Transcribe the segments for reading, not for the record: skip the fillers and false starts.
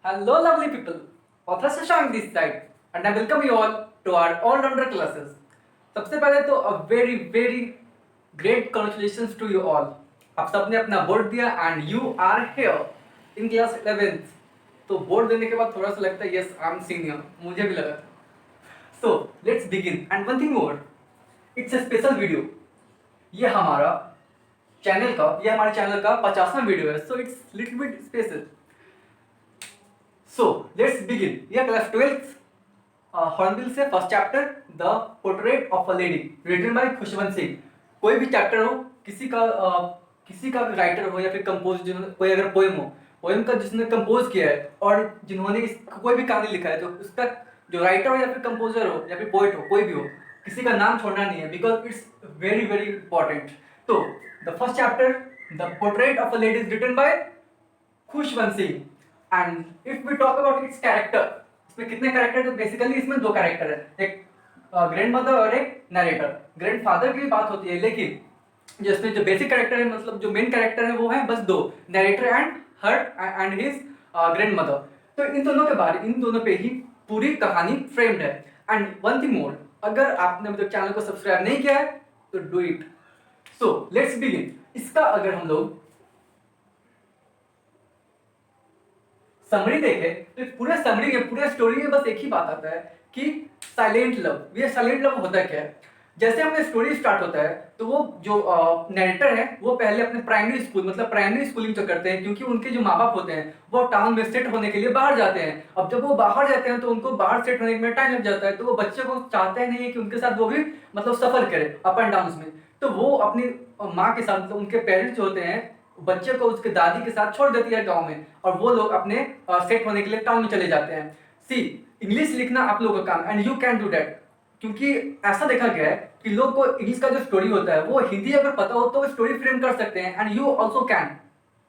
Hello, lovely people. Author Shashank this side, and I welcome you all to our all-rounder classes. सबसे पहले तो a very very great congratulations to you all. आप सबने अपना board दिया and you are here in class 11th. तो board देने के बाद थोड़ा सा लगता है yes I am senior. मुझे भी लगा था. So let's begin. And one thing more, it's a special video. ये हमारा हमारे चैनल का 50वां वीडियो है. So it's little bit special. So let's begin. यह क्लास 12th हॉर्नबिल से first chapter the portrait of a lady written by Khushwant Singh. कोई भी chapter हो, किसी का भी राइटर हो या फिर कंपोज, कोई अगर पोएम का जिसने कंपोज किया है और जिन्होंने कोई भी कहानी लिखा है तो उसका जो राइटर हो या फिर कंपोजर हो या फिर पोएट हो, कोई भी हो, किसी का नाम छोड़ना नहीं है because it's very very important. तो the first chapter the portrait of a lady is written by Khushwant Singh. And if we talk about its character, इसमें कितने कैरेक्टर है? बेसिकली इसमें दो कैरेक्टर है, एक ग्रैंड मदर और एक नरेटर. ग्रैंड फादर की भी बात होती है, लेकिन जिसमें जो बेसिक कैरेक्टर है, मतलब जो मेन कैरेक्टर है वो है बस दो, narrator and her and his grand mother. तो इन दोनों पे ही पूरी कहानी फ्रेम्ड है. एंड वन थिंग मोर, अगर आपने मतलब चैनल को सब्सक्राइब नहीं किया है तो do it. So let's begin. इसका अगर हम लोग समरी देखे तो पूरे समरी में, पूरे स्टोरी में बस एक ही बात आता है कि साइलेंट लव. ये साइलेंट लव होता क्या है? जैसे हमें स्टोरी स्टार्ट होता है तो वो जो नरेटर है वो पहले अपने प्राइमरी स्कूल, मतलब प्राइमरी स्कूलिंग जो करते हैं, क्योंकि उनके जो माँ बाप होते हैं वो टाउन में सेट होने के लिए बाहर जाते हैं. अब जब वो बाहर जाते हैं तो उनको बाहर सेट होने में टाइम लग जाता है, तो वो बच्चे को चाहते नहीं है कि उनके साथ वो भी मतलब सफर करे अप एंड डाउन में. तो वो अपनी माँ के साथ, मतलब उनके पेरेंट्स जो होते हैं, बच्चे को उसके दादी के साथ छोड़ देती है गांव में, और वो लोग अपने सेट होने के लिए टाउन में चले जाते हैं. सी, इंग्लिश लिखना आप लोगों का काम, and you can do that. क्योंकि ऐसा देखा गया है कि लोग को इंग्लिश का जो स्टोरी होता है वो हिंदी अगर पता हो तो वो स्टोरी फ्रेम कर सकते हैं, and you also can.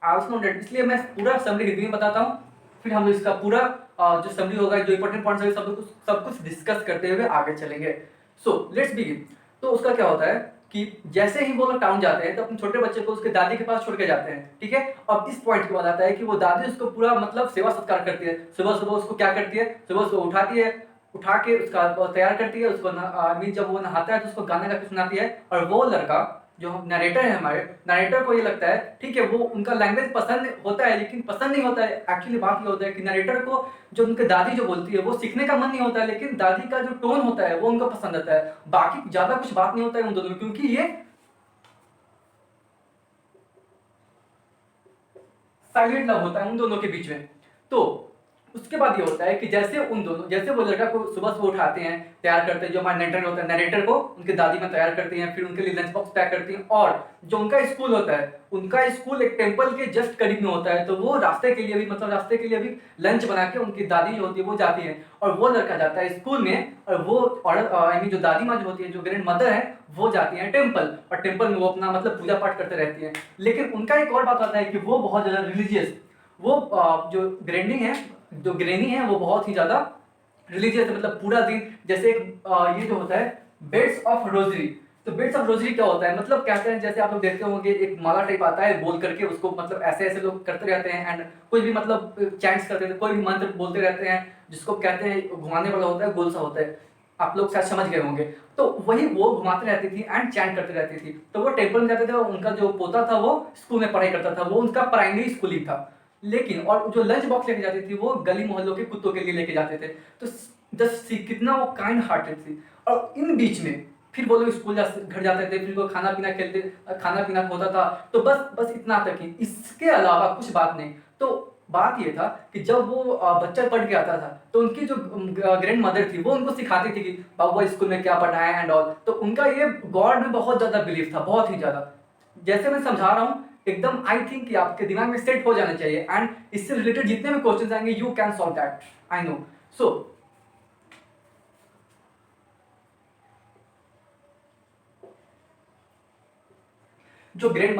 I also know that. इसलिए मैं पूरा समरी हिंदी में बताता हूँ, फिर हम इसका पूरा जो समरी होगा, जो इंपॉर्टेंट पॉइंट्स है, सब कुछ डिस्कस करते हुए आगे चलेंगे. So let's begin. तो उसका क्या होता है कि जैसे ही वो लोग टाउन जाते हैं तो अपने छोटे बच्चे को उसके दादी के पास छोड़ के जाते हैं, ठीक है. अब इस पॉइंट के बाद आता है कि वो दादी उसको पूरा मतलब सेवा सत्कार करती है. सुबह सुबह उसको क्या करती है, सुबह उसको उठा के उसका तैयार करती है, उसको मीन जब वो नहाता है तो उसको गाना गा के सुनाती है. और वो लड़का जो नरेटर है, हमारे नरेटर को ये लगता है, ठीक है, वो उनका लैंग्वेज पसंद होता है लेकिन पसंद नहीं होता है. एक्चुअली बात ये होता है कि नरेटर को जो उनके दादी जो बोलती है वो सीखने का मन नहीं होता है, लेकिन दादी का जो टोन होता है वो उनको पसंद आता है. बाकी ज्यादा कुछ बात नहीं होता है उन दोनों में, क्योंकि ये साइलेंट लव होता है उन दोनों के बीच में. तो उसके बाद ये होता है कि जैसे वो लड़का को सुबह सुबह उठाते हैं, तैयार करते हैं, जो हमारा नरेटर होता है, नरेटर को उनके दादी में तैयार करती हैं, फिर उनके लिए लंच बॉक्स पैक करती हैं. और जो उनका स्कूल होता है, उनका स्कूल एक टेम्पल के जस्ट करीब में होता है, तो वो रास्ते के लिए भी लंच बना के उनकी दादी जो होती है वो जाती है, और वो लड़का जाता है स्कूल में, और वो औरत आई मीन जो दादी माँ जो होती है, जो ग्रैंड मदर है, वो जाती है टेम्पल, और टेम्पल में वो अपना मतलब पूजा पाठ करते रहती है. लेकिन उनका एक और बात आता है कि वो बहुत ज्यादा रिलीजियस, वो जो ग्रेनी है वो बहुत ही ज्यादा रिलीजियस है. मतलब पूरा दिन, जैसे ये जो होता है बेड्स ऑफ रोजरी. तो बेड्स ऑफ रोजरी क्या होता है, मतलब कहते हैं, जैसे आप लोग देखते होंगे एक माला टाइप आता है, बोल करके उसको मतलब ऐसे ऐसे लोग करते रहते हैं, एंड कोई भी मतलब चैंट्स करते हैं, कोई भी मंत्र बोलते रहते हैं, जिसको कहते हैं घुमाने वाला होता है, गोल सा होता है. आप लोग शायद समझ गए होंगे. तो वही वो घुमाते रहती थी एंड चैंट करते रहती थी. तो वो टेम्पल में जाते थे, उनका जो पोता था वो स्कूल में पढ़ाई करता था, वो उनका प्राइमरी स्कूल ही था. लेकिन और जो लंच बॉक्स लेके जाती थी वो गली मोहल्लों के कुत्तों के लिए लेके जाते थे. तो जस्ट सी कितना वो काइंड हार्टेड थी. और इन बीच में फिर वो लोग घर जाते थे, फिर वो खाना पीना होता था. तो बस इतना तक ही, इसके अलावा कुछ बात नहीं. तो बात ये था कि जब वो बच्चा पढ़ के आता था तो उनकी जो ग्रैंड मदर थी वो उनको सिखाती थी कि बाबू स्कूल में क्या पढ़ा है एंड ऑल. तो उनका ये गॉड में बहुत ज्यादा बिलीव था, बहुत ही ज्यादा. जैसे मैं समझा रहा हूँ एकदम, आई थिंक कि आपके दिमाग में सेट हो जाना चाहिए, एंड इससे रिलेटेड जितने भी क्वेश्चंस आएंगे you can solve that, I know. So जो ग्रैंड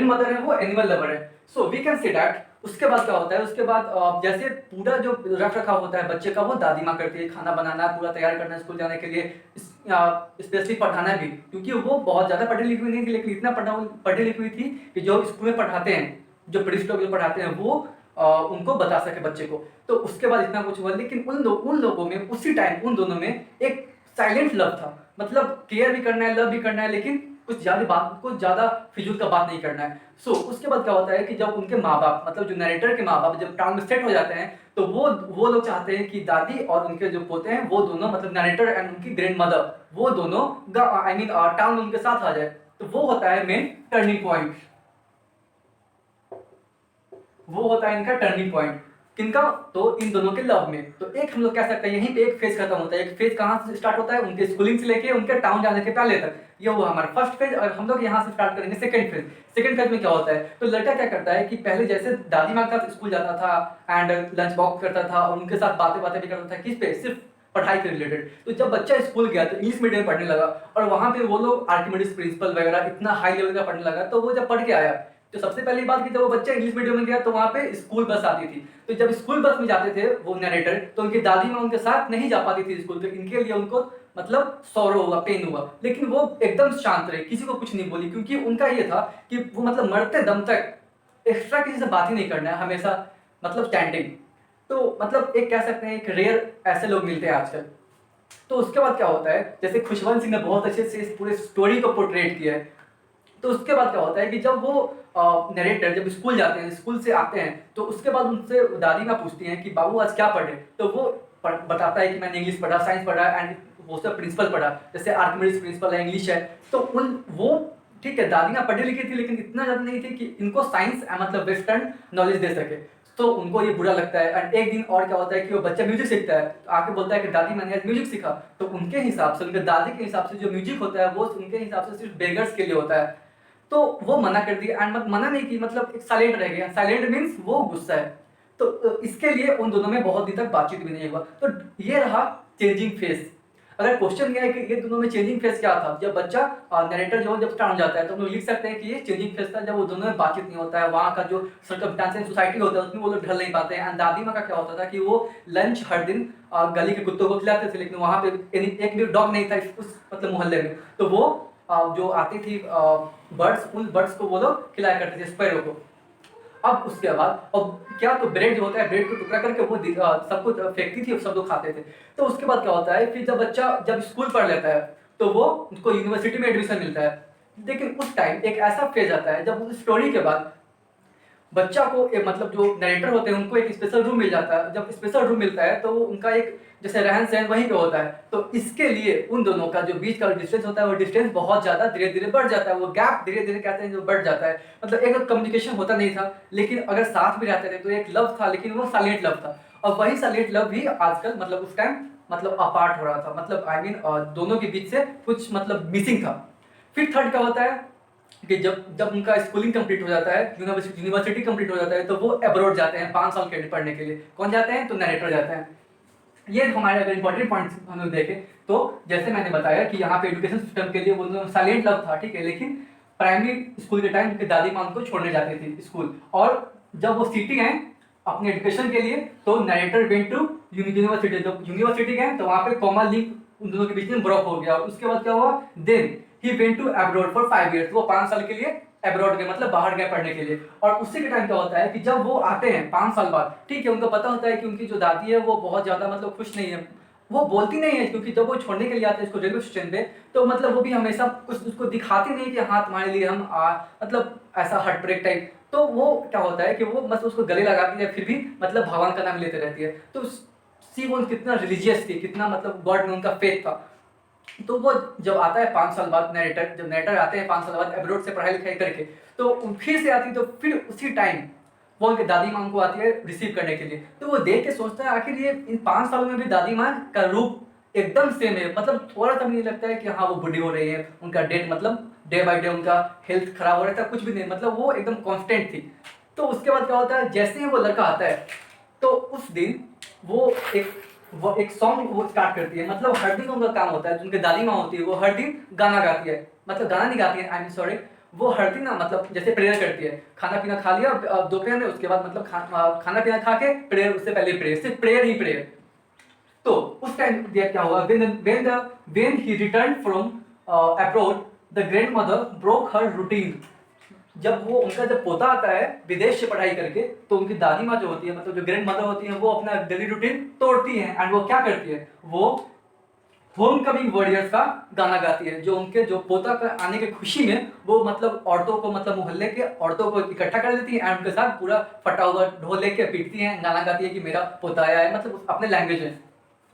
मदर है वो एनिमल लवर है. So we can say that. उसके बाद क्या होता है, उसके बाद जैसे पूरा जो रख रखा होता है बच्चे का वो दादी माँ करती है, खाना बनाना, पूरा तैयार करना स्कूल जाने के लिए, स्पेशली पढ़ाना भी, क्योंकि वो बहुत ज़्यादा पढ़ी लिखी हुई नहीं थी, लेकिन इतना पढ़ी लिखी हुई थी कि जो स्कूल में पढ़ाते हैं, जो प्रीस्ट लोग जो पढ़ाते हैं, वो उनको बता सके बच्चे को। तो उसके बाद इतना कुछ हुआ, लेकिन उन लोगों में उसी टाइम उन दोनों में एक साइलेंट लव था, मतलब केयर भी करना है, लव भी करना है, लेकिन कुछ ज़्यादा फिजूल का बात नहीं करना है। उसके बाद क्या होता है कि जब उनके माँ बाप, मतलब जो नरेटर के माँ बाप जब टाउन में सेट हो जाते हैं, तो वो लोग चाहते हैं कि दादी और उनके जो पोते हैं वो दोनों, मतलब नरेटर एंड उनकी ग्रैंड मदर, वो दोनों आई मीन टाउन में उनके साथ आ जाए। तो वो होता है मेन टर्निंग पॉइंट, वो होता है इनका टर्निंग पॉइंट। किनका? तो इन दोनों के लव में। तो एक हम लोग कह सकते हैं यहीं पे एक फेज खत्म होता है। एक फेज कहाँ से स्टार्ट होता है? उनके स्कूलिंग से लेके उनके टाउन जाने के पहले तक, ये हुआ हमारा फर्स्ट फेज। और हम लोग यहाँ से स्टार्ट करेंगे सेकंड फेज। सेकंड फेज में क्या होता है? तो लड़का क्या करता है कि पहले जैसे दादी माँ के साथ स्कूल जाता था एंड लंच बॉक्स करता था और उनके साथ बातें बातें भी करता था, किस पे? सिर्फ पढ़ाई के रिलेटेड। तो जब बच्चा स्कूल गया तो इंग्लिश मीडियम पढ़ने लगा, और वहां पे वो लोग आर्किमिडीज प्रिंसिपल वगैरह इतना हाई लेवल का पढ़ने लगा। तो वो जब पढ़ के आया, तो सबसे पहली बात कि जब वो बच्चा इंग्लिश मीडियम में गया तो वहां पे स्कूल बस आती थी। तो जब स्कूल बस में जाते थे वो नरेटर, तो उनकी दादी माँ उनके साथ नहीं जा पाती थी स्कूल, तो इनके लिए उनको मतलब सौरो हुआ, पेन हुआ। लेकिन वो एकदम शांत रहे, किसी को कुछ नहीं बोली, क्योंकि उनका ये था कि वो मतलब मरते दम तक एक्स्ट्रा किसी से बात ही नहीं करना है, हमेशा मतलब स्टैंडिंग। तो मतलब एक कह सकते हैं एक रेयर ऐसे लोग मिलते हैं आजकल। तो उसके बाद क्या होता है, जैसे खुशवंत सिंह ने बहुत अच्छे से इस पूरे स्टोरी को पोर्ट्रेट किया है। तो उसके बाद क्या होता है कि जब वो नरेटर जब स्कूल जाते हैं, स्कूल से आते हैं, तो उसके बाद उनसे दादी माँ पूछती हैं कि बाबू आज क्या पढ़े? तो वो बताता है कि मैंने इंग्लिश पढ़ा, साइंस पढ़ा एंड वो सब प्रिंसिपल पढ़ा, जैसे आर्किमिडीज प्रिंसिपल है, इंग्लिश है। तो उन वो ठीक है, दादी माँ पढ़ी लिखी थी, लेकिन इतना ज़्यादा नहीं थी कि इनको साइंस मतलब वेस्टर्न नॉलेज दे सके। तो उनको ये बुरा लगता है। एंड एक दिन और क्या होता है कि वो बच्चा म्यूजिक सीखता है, तो आके बोलता है कि दादी मैंने आज म्यूजिक सीखा। तो उनके हिसाब से, उनके दादी के हिसाब से जो म्यूजिक होता है वो उनके हिसाब से सिर्फ बेगर्स के लिए होता है। तो वो मना कर दिया, एंड मना नहीं की, मतलब एक साइलेंट रह गया। साइलेंट मीन्स वो गुस्सा है। तो इसके लिए उन दोनों में बहुत दिन तक बातचीत भी नहीं हुआ। तो ये रहा चेंजिंग फेस। अगर क्वेश्चन ये है कि ये दोनों में चेंजिंग फेस क्या था, जब बच्चा नरेटर जो जब स्टार्ट जाता है, तो हम लोग लिख सकते हैं कि ये चेंजिंग फेस था, जब वो दोनों में बातचीत नहीं होता है, वहाँ का जो सर्कमस्टेंसेस सोसाइटी होता है उसमें वो लोग ढल नहीं पाते हैं। एंड दादी माँ का क्या होता था कि वो लंच हर दिन गली के कुत्तों को खिलाते थे, लेकिन वहाँ पे एक भी डॉग नहीं था उस मतलब मोहल्ले में। तो वो जो आती थी बर्ड्स, उन बर्ड्स को वो लोग खिलाया करते थे, स्पैरो को। अब उसके बाद और क्या, तो ब्रेड जो होता है, ब्रेड को टुकड़ा करके वो सबको फेंकती थी और सब लोग खाते थे। तो उसके बाद क्या होता है, फिर जब बच्चा जब स्कूल पढ़ लेता है तो वो उसको यूनिवर्सिटी में एडमिशन मिलता है। लेकिन उस टाइम एक ऐसा फेज आता है जब उस स्टोरी के बाद बच्चा को मतलब जो नरेटर होते हैं उनको एक स्पेशल रूम मिल जाता है। जब स्पेशल रूम मिलता है तो वो उनका एक जैसे रहन सहन वहीं पे होता है। तो इसके लिए उन दोनों का जो बीच का डिस्टेंस होता है वो डिस्टेंस बहुत ज़्यादा धीरे धीरे बढ़ जाता है, वो गैप धीरे धीरे कहते हैं जो बढ़ जाता है। मतलब एक तो कम्युनिकेशन होता नहीं था, लेकिन अगर साथ भी रहते थे तो एक लव था, लेकिन वो साइलेंट लव था। और वही साइलेंट लव भी आजकल मतलब उस टाइम मतलब अपार्ट हो रहा था, मतलब आई मीन दोनों के बीच से कुछ मतलब मिसिंग था। फिर थर्ड क्या होता है कि जब जब उनका स्कूलिंग कंप्लीट हो जाता है, यूनिवर्सिटी कंप्लीट हो जाता है, तो वो अब्रॉड जाते हैं 5 साल के पढ़ने के लिए। कौन जाते हैं? तो नरेटर जाते हैं। ये हमारे अगर इंपॉर्टेंट पॉइंट्स हम लोग देखें तो जैसे मैंने बताया कि यहाँ पे एजुकेशन सिस्टम के लिए वो साइलेंट लव था, ठीक है, लेकिन प्राइमरी स्कूल के टाइम उनकी दादी माँ उनको छोड़ने जाती थी स्कूल। और जब वो सिटी गए अपने एजुकेशन के लिए तो नरेटर वेंट टू यूनिवर्सिटी। जब यूनिवर्सिटी गए तो वहाँ पे कॉमन लिंक उन दोनों के बीच में ब्रेक हो गया। और उसके बाद क्या हुआ, then he went to abroad for 5 years। वो 5 साल के लिए अब्रॉड गए, मतलब बाहर गए पढ़ने के लिए। और उसी के टाइम क्या होता है कि जब वो आते हैं 5 साल बाद, ठीक है, उनको पता होता है कि उनकी जो दादी है वो बहुत ज़्यादा मतलब खुश नहीं है, वो बोलती नहीं है, क्योंकि जब वो छोड़ने के लिए आते हैं इसको रेलवे स्टेशन पे, तो मतलब वो भी हमेशा कुछ उसको दिखाती नहीं कि हाँ तुम्हारे लिए हम मतलब ऐसा हार्ट ब्रेक टाइप। तो वो क्या होता है कि वो मतलब उसको गले लगाती है, फिर भी मतलब भगवान का नाम लेते रहती है। तो सी वो कितना रिलीजियस थी, कितना मतलब गॉड में उनका फेथ था। तो वो जब आता है 5 साल बाद नरेटर, जब नरेटर आते हैं 5 साल बाद अब्रॉड से पढ़ाई लिखाई करके, तो फिर से आती, तो फिर उसी टाइम वो उनके दादी माँ को आती है रिसीव करने के लिए। तो वो देख के सोचता है आखिर ये इन 5 सालों में भी दादी माँ का रूप एकदम सेम है, मतलब थोड़ा सा भी नहीं लगता है कि हाँ वो बुढ़ी हो रही है, उनका डेट मतलब डे बाई डे उनका हेल्थ खराब हो रहा था, कुछ भी नहीं, मतलब वो एकदम कांस्टेंट थी। तो उसके बाद क्या होता है, जैसे ही वो लड़का आता है तो उस दिन वो एक सॉन्ग वो स्टार्ट करती है। मतलब हर दिन उनका काम होता है, जो उनकी दादी माँ होती है वो हर दिन गाना गाती है, मतलब गाना नहीं गाती है, आई एम सॉरी, वो हर दिन ना मतलब जैसे प्रेयर करती है। खाना पीना खा लिया दोपहर में, उसके बाद मतलब खाना पीना खा के प्रेयर, उससे पहले प्रेयर, सिर्फ प्रेयर ही प्रेयर। तो उस टाइम क्या हुआ, when he returned from abroad, the grandmother broke her routine। जब वो उनका जब पोता आता है विदेश से पढ़ाई करके, तो उनकी दादी माँ जो होती है, मतलब जो ग्रैंड मदर होती है, वो अपना डेली रूटीन तोड़ती है एंड वो क्या करती है, वो होम कमिंग वॉरियर्स का गाना गाती है, जो उनके जो पोता का आने की खुशी में वो मतलब औरतों को, मतलब मोहल्ले के औरतों को इकट्ठा कर लेती है एंड उनके साथ पूरा फटा हुआ ढोल लेके पीटती हैं, गाना गाती है कि मेरा पोता आया है, मतलब अपने लैंग्वेज में।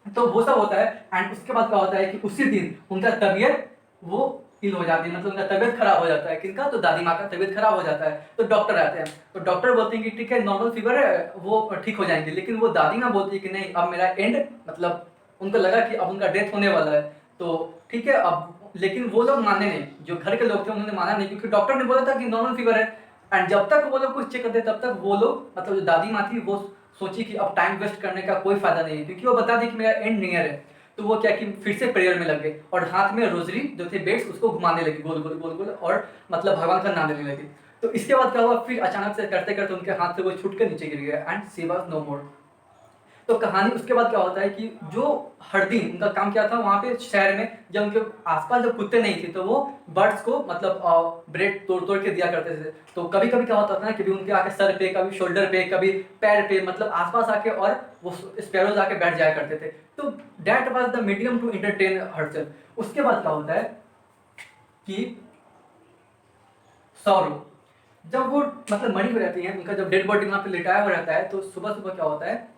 तो वो सब होता है एंड उसके बाद क्या होता है कि उसी दिन उनका तबीयत वो इल हो जाती है, मतलब उनका तबीयत खराब हो जाता है। किनका? तो दादी माँ का तबीयत खराब हो जाता है। तो डॉक्टर आते हैं, तो डॉक्टर बोलते हैं कि ठीक है नॉर्मल फीवर है, वो ठीक हो जाएंगे, लेकिन वो दादी माँ बोलती है कि नहीं, अब मेरा एंड, मतलब उनको लगा कि अब उनका डेथ होने वाला है। तो ठीक है अब, लेकिन वो लोग माने नहीं, जो घर के लोग थे उन्होंने माना नहीं, क्योंकि डॉक्टर ने बोला था कि नॉर्मल फीवर है। एंड जब तक वो लोग कुछ चेक करते तब तक वो लोग, मतलब जो दादी माँ थी, वो सोची कि अब टाइम वेस्ट करने का कोई फायदा नहीं है, क्योंकि वो बता दी कि मेरा एंड नियर है। तो वो क्या कि फिर से प्रेयर में लग गए और हाथ में रोजरी जो थे बेड्स उसको घुमाने लगी गोल गोल गोल गोल, और मतलब भगवान का नाम लेने लगे। तो इसके बाद क्या हुआ, फिर अचानक से करते करते उनके हाथ से वो छूट के नीचे गिर गया एंड शी वाज नो मोर। तो कहानी उसके बाद क्या होता है कि जो हर दिन उनका काम क्या था वहाँ पे शहर में, जब उनके आसपास जब कुत्ते नहीं थे तो वो बर्ड्स को मतलब ब्रेड तोड़ तोड़ के दिया करते थे। तो कभी कभी क्या होता था ना, कभी उनके आके सर पे, कभी शोल्डर पे, कभी पैर पे, मतलब आसपास आके, और वो स्पैरोज आके बैठ जाया करते थे। तो that was the medium to entertain herself. उसके बाद क्या होता है कि सौरव, जब वो मतलब मरी हुई रहती है, उनका जब डेड बॉडी वहाँ पे लिटाया हुआ रहता है, तो सुबह सुबह क्या होता है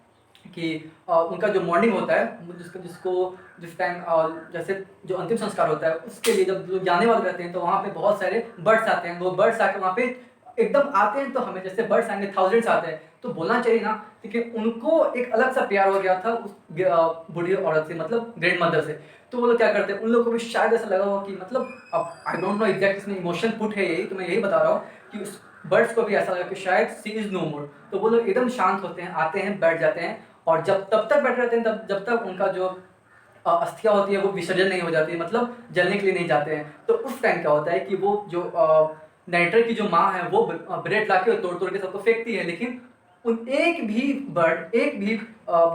कि उनका जो मॉर्निंग होता है, जिसको जिसको जिस टाइम जैसे जो अंतिम संस्कार होता है उसके लिए जब लोग जाने वाले रहते हैं, तो वहाँ पे बहुत सारे बर्ड्स आते हैं। वो बर्ड्स आके वहाँ पे एकदम आते हैं, तो हमें जैसे बर्ड्स आएंगे थाउजेंड्स आते हैं, तो बोलना चाहिए ना, लेकिन उनको एक अलग सा प्यार हो गया था उस बूढ़ी औरत से, मतलब ग्रैंड मदर से। तो वो लोग क्या करते हैं, उन लोगों को भी शायद ऐसा लगा हो कि मतलब, अब आई डोंट नो एग्जैक्ट इसमें इमोशन पुट है यही, तो मैं यही बता रहा हूँ कि उस बर्ड्स को भी ऐसा लगा कि शायद सी इज नो मोर। तो वो लोग एकदम शांत होते हैं, आते हैं, बैठ जाते हैं, और जब तब तक बैठे रहते हैं, तब जब तक उनका जो अस्थियां होती है वो विसर्जन नहीं हो जाती, मतलब जलने के लिए नहीं जाते हैं। तो उस टाइम क्या होता है कि वो जो नाइटर की जो माँ है वो ब्रेड ला के तोड़ तोड़ के सबको फेंकती है, लेकिन उन एक भी बर्ड, एक भी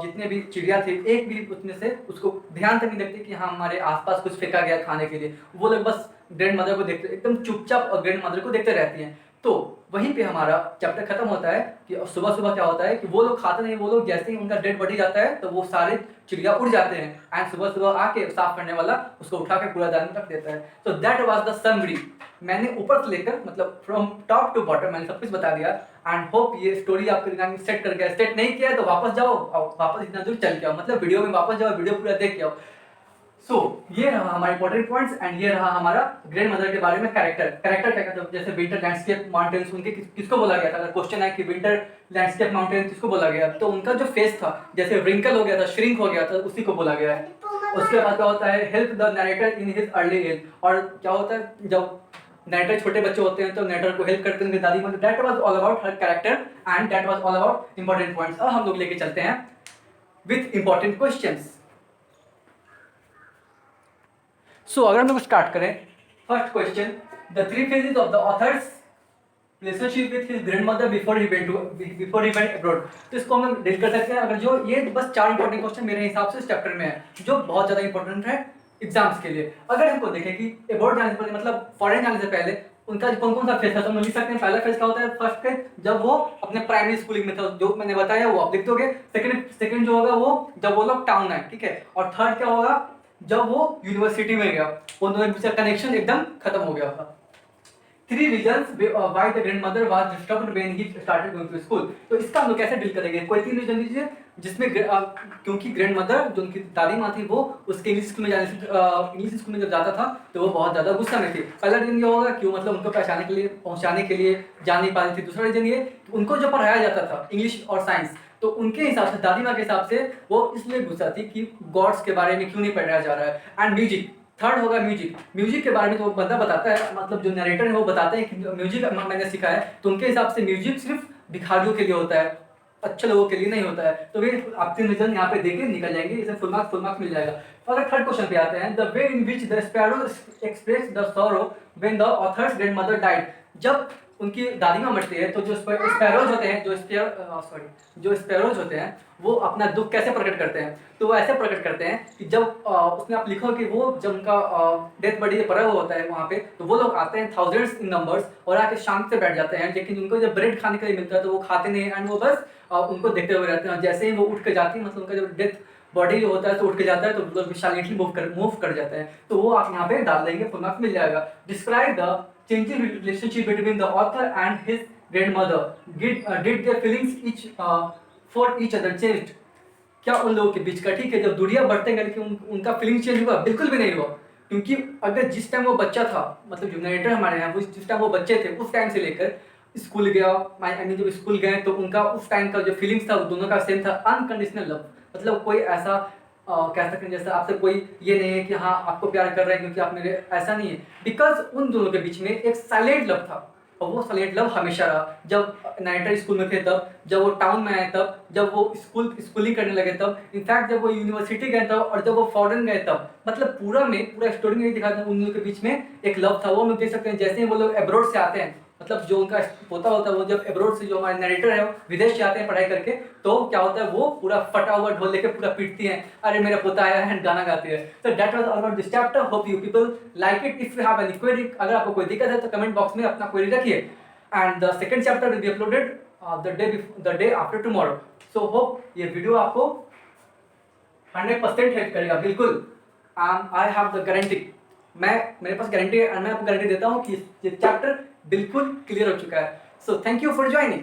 जितने भी चिड़िया थे, एक भी उसमें से उसको ध्यान तक नहीं देखते कि हाँ हमारे आसपास कुछ फेंका गया खाने के लिए। वो लोग बस ग्रैंड मदर को देखते, एकदम चुपचाप और ग्रैंड मदर को देखते रहती हैं। तो वहीं पे हमारा चैप्टर खत्म होता है कि सुबह सुबह क्या होता है कि वो लोग खाते नहीं, वो लोग जैसे ही उनका डेड बॉडी जाता है तो वो सारे चिड़िया उड़ जाते हैं एंड सुबह सुबह आके साफ करने वाला उसको उठा के कूड़ादान में रख देता है। तो दैट वाज द समरी। मैंने ऊपर से लेकर, मतलब फ्रॉम टॉप टू बॉटम मैंने सब कुछ बता दिया एंड होप ये स्टोरी आपके दिमाग में सेट कर गया। सेट नहीं किया है तो वापस जाओ और वापस इतना दूर चल के आओ, मतलब वीडियो में वापस जाओ, वीडियो पूरा देख के आओ। सो ये रहा हमारे इंपॉर्टेंट पॉइंट्स एंड ये रहा हमारा ग्रैंड मदर के बारे में कैरेक्टर। कैरेक्टर क्या कहते हैं, जैसे विंटर लैंडस्केप माउंटेन्स, उनके किसको बोला गया था, अगर क्वेश्चन है कि विंटर लैंडस्केप माउंटेन किसको बोला गया, तो उनका जो फेस था जैसे रिंकल हो गया था, श्रिंक हो गया था, उसी को बोला गया है। उसके बाद क्या होता है, help the narrator in his early age, और क्या होता है जब नरेटर छोटे बच्चे होते हैं तो नरेटर को हेल्प करते हैं उनकी दादी माँ। That was all about her character and that was all about important points. अब हम लोग लेके चलते हैं विथ इंपॉर्टेंट क्वेश्चंस। सो अगर हम लोग स्टार्ट करें, first question, the three phases of the author's relationship with his grandmother before he went abroad. तो इसको हम डील कर सकते हैं, अगर जो ये बस 4 इंपॉर्टेंट क्वेश्चन मेरे हिसाब से इस चैप्टर में है जो बहुत ज्यादा इंपॉर्टेंट है एग्जाम्स के लिए। अगर हमको देखें कि अब्रॉड जाने से पहले, मतलब फॉरेन जाने से पहले उनका कौन कौन सा फेज था, तो हम लिख सकते हैं। पहला फेज क्या होता है, फर्स्ट फेज जब वो अपने प्राइमरी स्कूलिंग में था, जो मैंने बताया वो आप लिख दोगे। सेकंड जो होगा वो जब वो लोग टाउन है, ठीक है। और थर्ड क्या होगा, जब वो यूनिवर्सिटी में गया, उन दोनों के बीच का कनेक्शन एकदम खत्म हो गया था। 3 reasons why the grandmother was disturbed when he started going to school। तो इसका हम लोग कैसे डील करेंगे, कोई 3 रीजन दीजिए जिसमें क्योंकि ग्रैंड मदर जो उनकी दादी माँ थी वो उसके इंग्लिश स्कूल में जाने से, इंग्लिश स्कूल में जब जाता था तो वो बहुत ज़्यादा गुस्सा में थी। पहला रीजन ये होगा क्यों, मतलब उनको पहुँचाने के लिए जा नहीं पा रही थी। दूसरा रीजन ये उनको जो पढ़ाया जाता था इंग्लिश और साइंस, तो उनके हिसाब से, दादी माँ के हिसाब से वो इसलिए गुस्सा थी कि गॉड्स के बारे में क्यों नहीं पढ़ाया जा रहा है। एंड म्यूजिक, थर्ड होगा म्यूजिक। म्यूजिक के बारे में तो बंदा बताता है, मतलब जो नरेटर है वो बताते हैं कि म्यूजिक मैंने सीखा है, तो उनके हिसाब से म्यूजिक सिर्फ भिखारियों के लिए होता है, अच्छे लोगों के लिए नहीं होता है। तो वे आप 3 रीजन यहाँ पे देके निकल जाएंगे, इसे फुल मार्क्स मिल जाएगा। अगर थर्ड क्वेश्चन पे आते हैं, the way in which the sparrow express the sorrow when the author's grandmother died. जब उनकी दादी माँ मरती है तो जो स्पैरोज होते हैं, जो स्पैरोज होते हैं वो अपना दुख कैसे प्रकट करते हैं, तो वो ऐसे प्रकट करते हैं कि जब उसमें आप लिखो कि वो जब उनका डेथ बॉडी पड़ा हुआ होता है वहाँ पे, तो वो लोग आते हैं थाउजेंड्स इन नंबर्स और आके शांत से बैठ जाते हैं, लेकिन उनको जब ब्रेड खाने के लिए मिलता है तो वो खाते नहीं एंड वो बस उनको देखते हुए रहते हैं। जैसे ही वो उठ के जाती है, मतलब उनका जब डेथ बॉडी जो होता है तो उठ के जाता है तो लोग साइलेंटली मूव कर जाता है। तो वो आप यहाँ पे डाल देंगे, फुल मार्क्स मिल जाएगा। Describe the changing relationship between the author and his grandmother. Did their feelings for each other changed? क्या उन लोगों के बीच का, ठीक है, जब दूरियां बढ़ते गए लेकिन उनका फीलिंग चेंज हुआ? बिल्कुल भी नहीं हुआ, क्योंकि अगर जिस टाइम वो बच्चा था, मतलब जो नरेटर हमारे यहाँ, वो जिस टाइम वो बच्चे थे उस टाइम से लेकर स्कूल गया, आई मीन जब स्कूल गए तो उनका उस टाइम का जो फीलिंग्स था वो दोनों का सेम था, अनकंडीशनल लव। मतलब कोई ऐसा कह सकते हैं जैसे आपसे कोई ये नहीं है कि हाँ आपको प्यार कर रहे हैं क्योंकि आप मेरे, ऐसा नहीं है, बिकॉज उन दोनों के बीच में एक साइलेंट लव था और वो साइलेंट लव हमेशा रहा। जब नाइटर स्कूल में थे तब, जब वो टाउन में आए तब, जब वो स्कूलिंग करने लगे तब, इनफैक्ट जब वो यूनिवर्सिटी गए तब, और जब वो फॉरेन गए तब, मतलब पूरा स्टोरी में दिखा था उन लोगों के बीच में एक लव था। वो हम लोग देख सकते हैं जैसे ही वो लोग एब्रोड से आते हैं, मतलब जो उनका पोता होता है वो जब एब्रोड से, जो हमारे नरेटर है वो विदेश से आते हैं पढ़ाई करके, तो क्या होता है वो पूरा फटा हुआ ढोल लेके पूरा पीटती हैं, अरे मेरा पोता आया है, गाना गाती है। तो that was all about this chapter. Hope you people like it. If you have any query, अगर आपको कोई दिक्कत है तो कमेंट बॉक्स में अपना क्वेरी रखिए, and the second chapter will be uploaded the day after tomorrow. So hope ये वीडियो आपको 100% हेल्प करेगा, बिल्कुल। आई हैव द गारंटी, मेरे पास गारंटी है, और मैं आपको गारंटी देता हूँ कि ये चैप्टर बिल्कुल क्लियर हो चुका है। So thank you for joining.